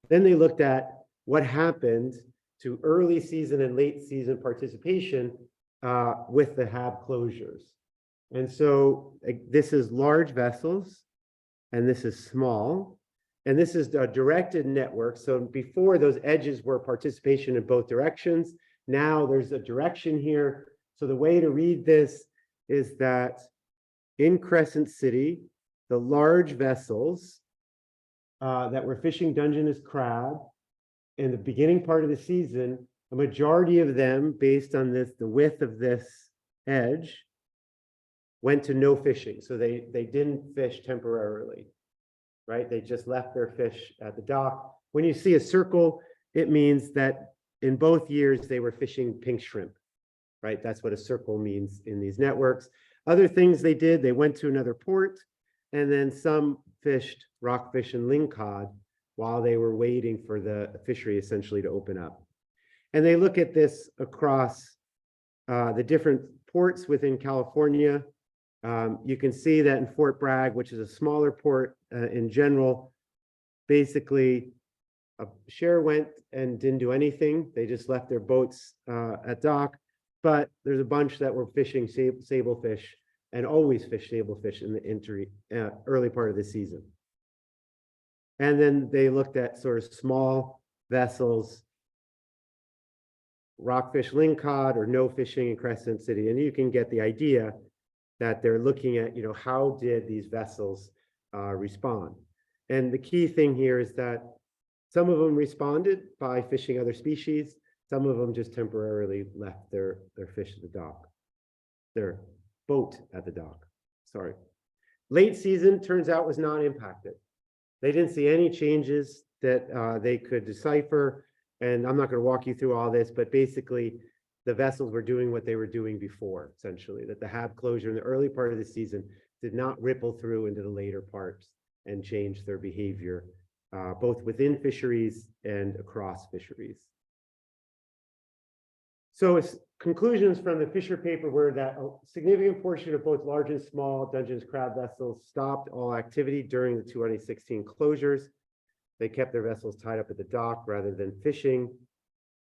Then they looked at what happened to early season and late season participation with the HAB closures. And so this is large vessels, and this is small, and this is a directed network. So before, those edges were participation in both directions. Now there's a direction here. So the way to read this is that in Crescent City, the large vessels that were fishing Dungeness crab in the beginning part of the season, a majority of them, based on this, the width of this edge, went to no fishing. So they didn't fish temporarily, right? They just left their fish at the dock. When you see a circle, it means that in both years they were fishing pink shrimp, right? That's what a circle means in these networks. Other things they did, they went to another port, and then some fished rockfish and lingcod while they were waiting for the fishery essentially to open up. And they look at this across the different ports within California. You can see that in Fort Bragg, which is a smaller port in general, basically a share went and didn't do anything. They just left their boats at dock, but there's a bunch that were fishing sablefish and always fish sablefish in the early part of the season. And then they looked at sort of small vessels, rockfish lingcod, or no fishing in Crescent City. And you can get the idea that they're looking at, how did these vessels respond? And the key thing here is that some of them responded by fishing other species. Some of them just temporarily left their fish at the dock, their boat at the dock, sorry. Late season, turns out, was not impacted. They didn't see any changes that they could decipher. And I'm not going to walk you through all this, but basically the vessels were doing what they were doing before, essentially, that the HAB closure in the early part of the season did not ripple through into the later parts and change their behavior, both within fisheries and across fisheries. So conclusions from the Fisher paper were that a significant portion of both large and small Dungeness crab vessels stopped all activity during the 2016 closures. They kept their vessels tied up at the dock rather than fishing.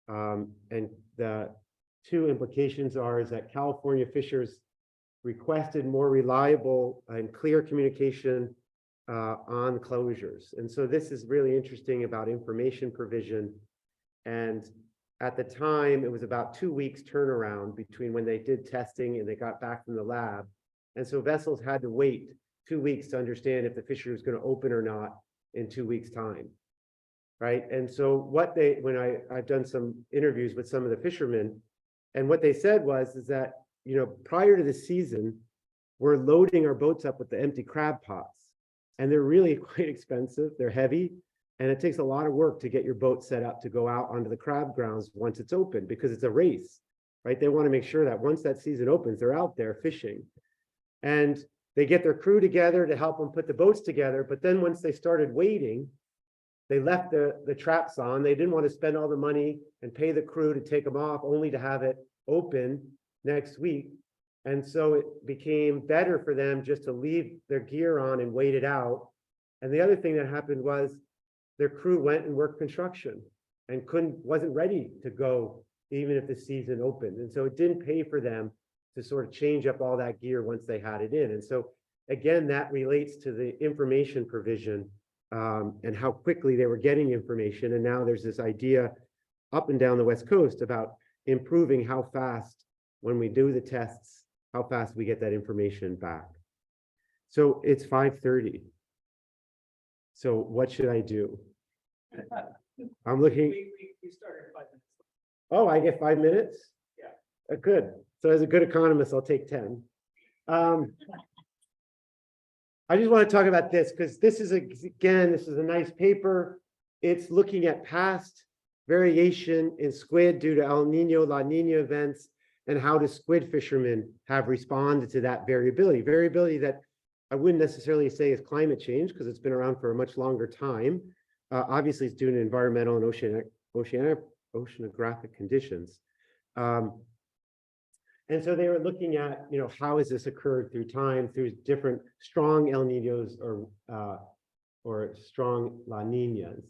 And the two implications is that California fishers requested more reliable and clear communication on closures. And so this is really interesting about information provision. And at the time, it was about 2 weeks turnaround between when they did testing and they got back from the lab. And so vessels had to wait 2 weeks to understand if the fishery was going to open or not in 2 weeks' time, right? And so I've done some interviews with some of the fishermen, and what they said is that, prior to the season, we're loading our boats up with the empty crab pots, and they're really quite expensive. They're heavy, and it takes a lot of work to get your boat set up to go out onto the crab grounds once it's open, because it's a race, right? They want to make sure that once that season opens, they're out there fishing. And they get their crew together to help them put the boats together. But then once they started waiting, they left the traps on. They didn't want to spend all the money and pay the crew to take them off, only to have it open next week. And so it became better for them just to leave their gear on and wait it out. And the other thing that happened was their crew went and worked construction and wasn't ready to go even if the season opened. And so it didn't pay for them to sort of change up all that gear once they had it in. And so again, that relates to the information provision and how quickly they were getting information. And now there's this idea up and down the West Coast about improving how fast, when we do the tests, how fast we get that information back. So it's 5:30. So what should I do? I'm looking. We started 5 minutes. Oh, I get 5 minutes? Yeah. Good. So as a good economist, I'll take 10. I just want to talk about this because this is a nice paper. It's looking at past variation in squid due to El Nino, La Nina events, and how the squid fishermen have responded to that variability. Variability that I wouldn't necessarily say is climate change because it's been around for a much longer time. Obviously, it's due to environmental and oceanographic conditions. And so they were looking at, how has this occurred through time, through different strong El Niños or strong La Niñas.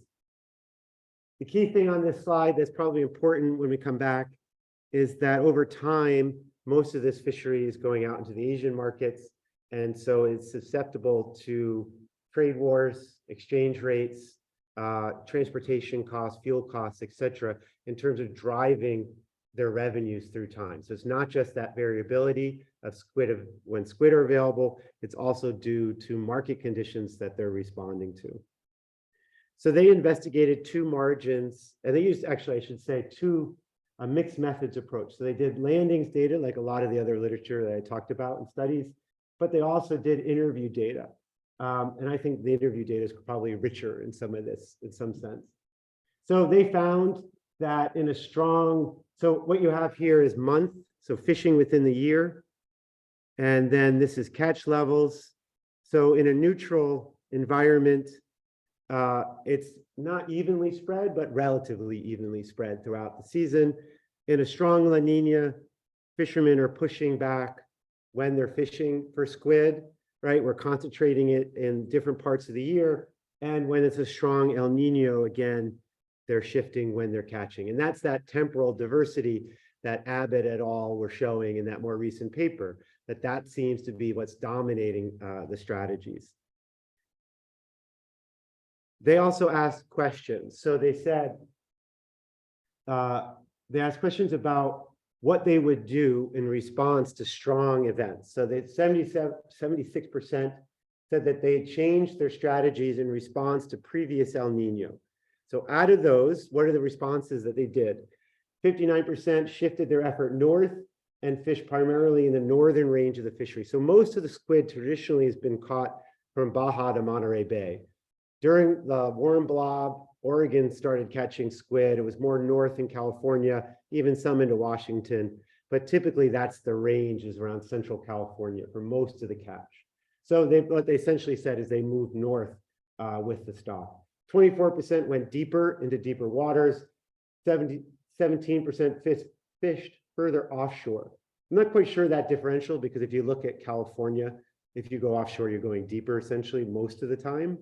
The key thing on this slide that's probably important when we come back is that over time, most of this fishery is going out into the Asian markets. And so it's susceptible to trade wars, exchange rates, transportation costs, fuel costs, et cetera, in terms of driving their revenues through time. So it's not just that variability of when squid are available, it's also due to market conditions that they're responding to. So they investigated two margins, and they used, actually, I should say, a mixed methods approach. So they did landings data, like a lot of the other literature that I talked about in studies, but they also did interview data. And I think the interview data is probably richer in some sense. So they found that in a strong, so what you have here is month, so fishing within the year. And then this is catch levels. So in a neutral environment, it's not evenly spread, but relatively evenly spread throughout the season. In a strong La Nina, fishermen are pushing back when they're fishing for squid, right? We're concentrating it in different parts of the year. And when it's a strong El Nino, again, they're shifting when they're catching. And that's that temporal diversity that Abbott et al. Were showing in that more recent paper, that seems to be what's dominating the strategies. They also asked questions. So they said, they asked questions about what they would do in response to strong events. So they 76% said that they changed their strategies in response to previous El Nino. So out of those, what are the responses that they did? 59% shifted their effort north and fished primarily in the northern range of the fishery. So most of the squid traditionally has been caught from Baja to Monterey Bay. During the warm blob, Oregon started catching squid. It was more north in California, even some into Washington. But typically that's the range is around Central California for most of the catch. So what they essentially said is they moved north with the stock. 24% went deeper into deeper waters. 17% fished further offshore. I'm not quite sure that differential, because if you look at California, if you go offshore, you're going deeper essentially most of the time.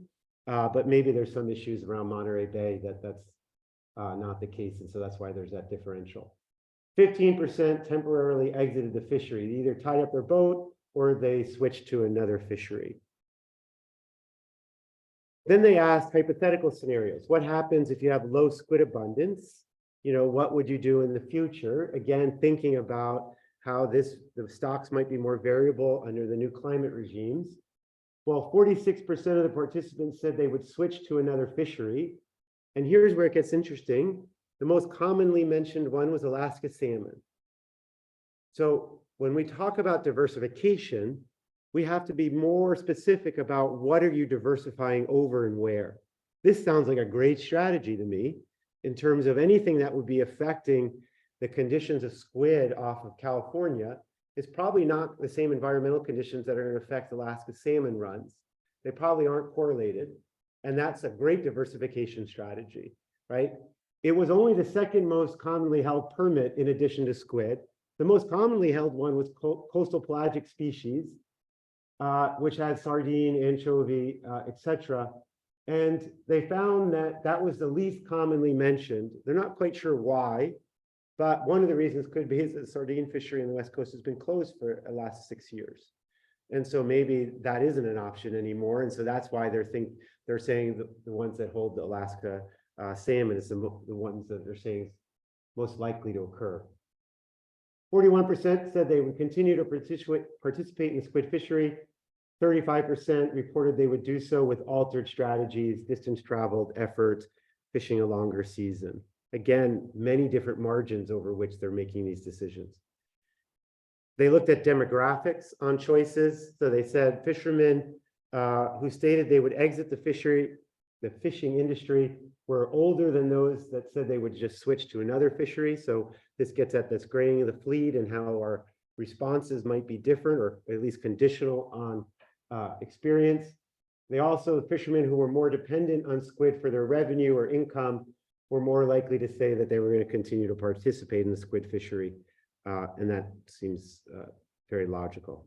But maybe there's some issues around Monterey Bay that's not the case. And so that's why there's that differential. 15% temporarily exited the fishery. They either tied up their boat or they switched to another fishery. Then they asked hypothetical scenarios. What happens if you have low squid abundance? What would you do in the future? Again, thinking about how the stocks might be more variable under the new climate regimes. Well, 46% of the participants said they would switch to another fishery. And here's where it gets interesting. The most commonly mentioned one was Alaska salmon. So when we talk about diversification, we have to be more specific about what are you diversifying over and where. This sounds like a great strategy to me in terms of anything that would be affecting the conditions of squid off of California. It's probably not the same environmental conditions that are going to affect Alaska salmon runs. They probably aren't correlated. And that's a great diversification strategy, right? It was only the second most commonly held permit in addition to squid. The most commonly held one was coastal pelagic species, which had sardine, anchovy, etc. And they found that that was the least commonly mentioned. They're not quite sure why, but one of the reasons could be is that the sardine fishery in the West Coast has been closed for the last 6 years. And so maybe that isn't an option anymore. And so that's why they're saying the ones that hold the Alaska salmon is the ones that they're saying is most likely to occur. 41% said they would continue to participate in the squid fishery. 35% reported they would do so with altered strategies, distance traveled, effort, fishing a longer season. Again, many different margins over which they're making these decisions. They looked at demographics on choices. So they said fishermen who stated they would exit the fishing industry were older than those that said they would just switch to another fishery. So this gets at this graying of the fleet and how our responses might be different, or at least conditional on experience. They also, fishermen who were more dependent on squid for their revenue or income were more likely to say that they were going to continue to participate in the squid fishery And that seems very logical.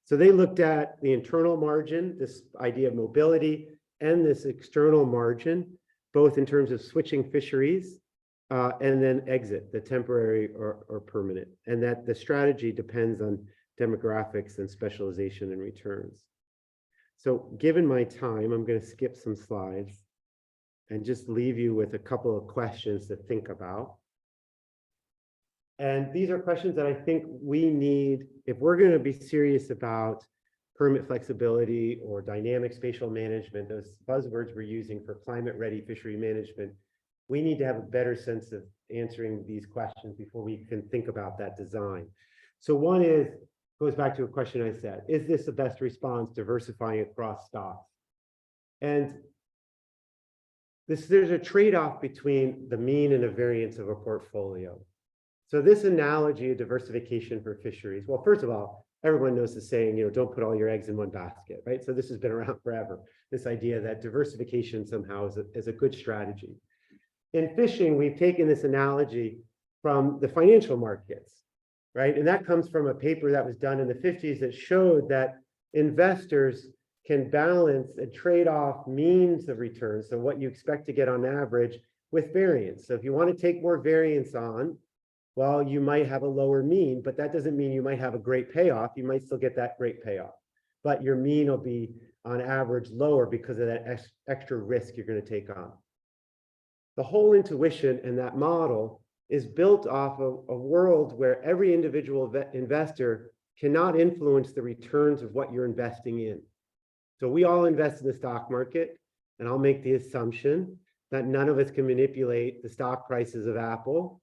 So they looked at the internal margin, this idea of mobility, and this external margin, both in terms of switching fisheries and then exit, the temporary or permanent, and that the strategy depends on demographics and specialization and returns. So given my time, I'm going to skip some slides and just leave you with a couple of questions to think about. And these are questions that I think we need, if we're going to be serious about permit flexibility or dynamic spatial management, those buzzwords we're using for climate-ready fishery management, we need to have a better sense of answering these questions before we can think about that design. So one goes back to a question I said, is this the best response, diversifying across stocks? And there's a trade-off between the mean and the variance of a portfolio. So this analogy of diversification for fisheries, well, first of all, everyone knows the saying, don't put all your eggs in one basket, right? So this has been around forever, this idea that diversification somehow is a good strategy. In fishing, we've taken this analogy from the financial markets, right? And that comes from a paper that was done in the 50s that showed that investors can balance and trade off means of return, so what you expect to get on average, with variance. So if you want to take more variance on, well, you might have a lower mean, but that doesn't mean you might have a great payoff. You might still get that great payoff, but your mean will be on average lower because of that extra risk you're going to take on. The whole intuition in that model is built off of a world where every individual investor cannot influence the returns of what you're investing in. So we all invest in the stock market, and I'll make the assumption that none of us can manipulate the stock prices of Apple,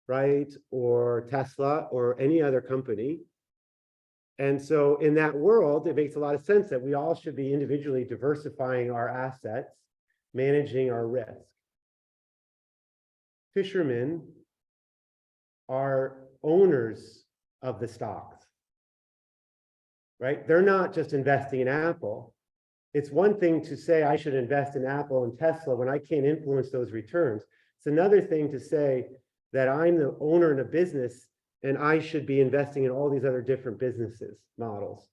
right, or Tesla, or any other company. And so in that world, it makes a lot of sense that we all should be individually diversifying our assets, managing our risk. Fishermen are owners of the stocks, right? They're not just investing in Apple. It's one thing to say I should invest in Apple and Tesla when I can't influence those returns. It's another thing to say that I'm the owner in a business and I should be investing in all these other different businesses models,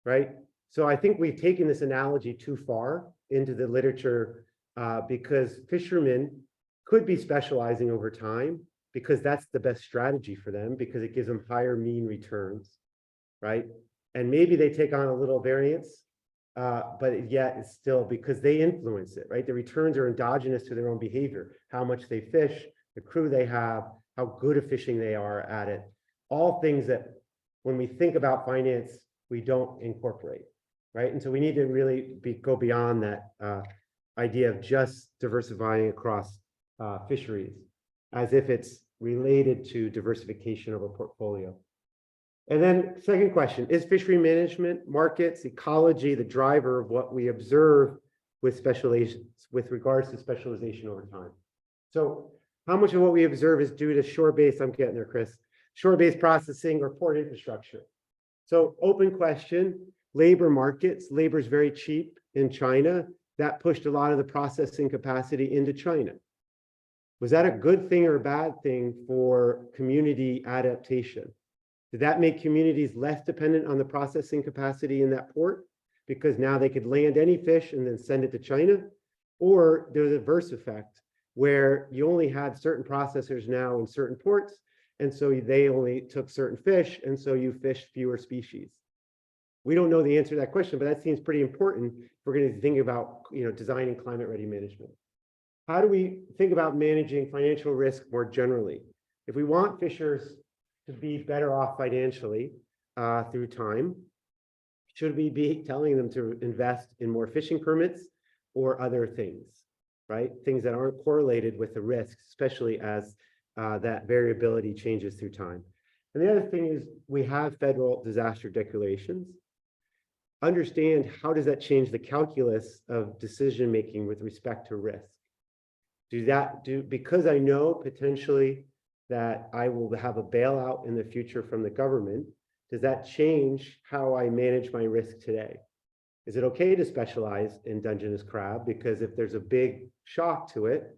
right? So I think we've taken this analogy too far into the literature because fishermen could be specializing over time because that's the best strategy for them because it gives them higher mean returns, right? And maybe they take on a little variance, but yet it's still because they influence it, right? The returns are endogenous to their own behavior, how much they fish, the crew they have, how good at fishing they are at it. All things that when we think about finance, we don't incorporate, right? And so we need to really go beyond that idea of just diversifying across fisheries as if it's related to diversification of a portfolio. And then second question, is fishery management, markets, ecology, the driver of what we observe with regards to specialization over time? So how much of what we observe is due to shore-based, I'm getting there, Chris, shore-based processing or port infrastructure? So open question, labor markets, labor is very cheap in China. That pushed a lot of the processing capacity into China. Was that a good thing or a bad thing for community adaptation? Did that make communities less dependent on the processing capacity in that port because now they could land any fish and then send it to China? Or there's a reverse effect where you only had certain processors now in certain ports, and so they only took certain fish, and so you fished fewer species? We don't know the answer to that question, but that seems pretty important if we're going to think about designing climate-ready management. How do we think about managing financial risk more generally? If we want fishers to be better off financially through time, should we be telling them to invest in more fishing permits or other things, right? Things that aren't correlated with the risks, especially as that variability changes through time. And the other thing is we have federal disaster declarations. Understand how does that change the calculus of decision-making with respect to risk? Because I know potentially that I will have a bailout in the future from the government, does that change how I manage my risk today? Is it okay to specialize in Dungeness crab? Because if there's a big shock to it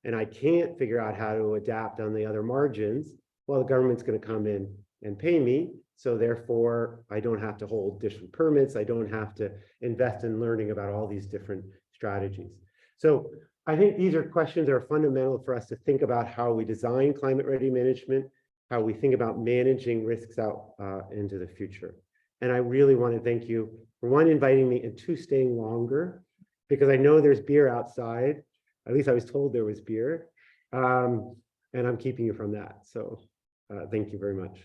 and I can't figure out how to adapt on the other margins, well, the government's going to come in and pay me. So therefore, I don't have to hold different permits. I don't have to invest in learning about all these different strategies. So I think these are questions that are fundamental for us to think about how we design climate ready management, how we think about managing risks out into the future. And I really want to thank you for one, inviting me, and two, staying longer, because I know there's beer outside. At least I was told there was beer. And I'm keeping you from that. So thank you very much.